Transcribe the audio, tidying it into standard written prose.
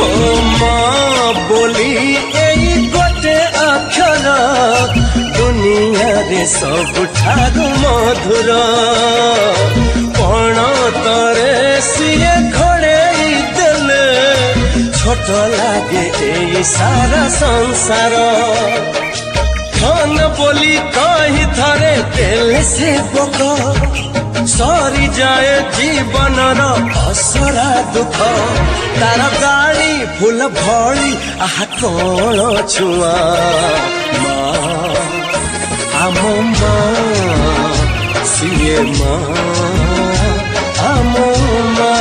ଓ ମା ବୋଲି ଏଇ ଗୋଟେ ଅକ୍ଷର ଦୁନିଆରେ ସବୁଠାରୁ ମଧୁର ପଣତରେ ସିଏ ଘୋଡ଼େଇ ଦେଲେ ଛୋଟ ଲାଗେ ଏଇ ସାରା ସଂସାର ଧନ ବୋଲି କହି ଥରେ ଦେଲେ ସେ ପୋକ ସରିଯାଏ ଜୀବନର ଅସରା ଦୁଃଖ ତାର ଗାଳି ଫୁଲ ଭଳି ଆହା କଣ ଛୁଆ ମା ଆମ ମା ସିଏ ମା ଆମ ମା